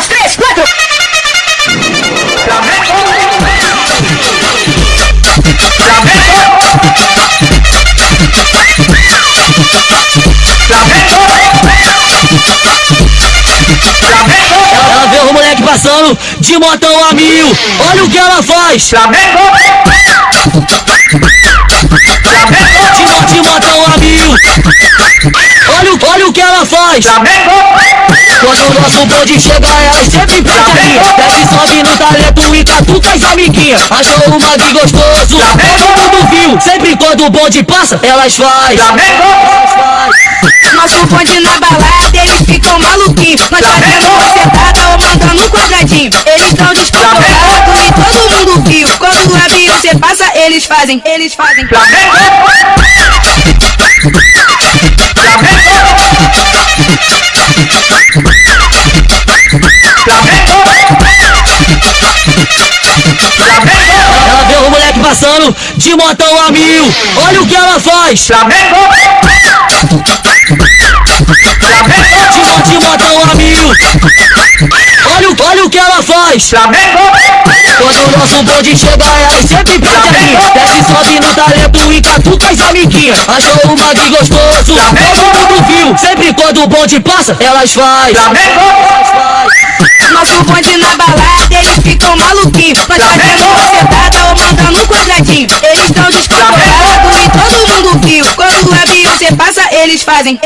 2, 3, 4. Ela vê o moleque passando de motão a 1000. Olha o que ela faz. De motão a 1000. Olha o que ela faz. Quando o nosso bonde chega, ela sempre prende aqui. Desce, sobe no talento e catuca as amiguinhas. Achou o mag gostoso, todo mundo viu. Sempre quando o bonde passa, elas faz. Nosso bonde na balada, eles ficam maluquinhos. Nós fazendo uma sentada ou mandando um quadradinho. Eles tão descontrolados e todo mundo viu. Quando a Beyoncé passa, eles fazem. Ela vê o moleque passando de motão a 1000. Olha o que ela faz. De motão a 1000. Olha o que ela faz. Quando o nosso bonde chega, ela sempre prende aqui. Desce, sobe no talento e catuca as amiguinhas. Achou o mag gostoso, todo mundo viu. Sempre quando o bonde passa, elas faz. Nosso bonde na balada, eles ficam maluquinhos. Nós fazendo uma sentada ou mandando um quadradinho. Eles tão descontrolados e todo mundo viu. Quando a Beyoncé passa, eles fazem.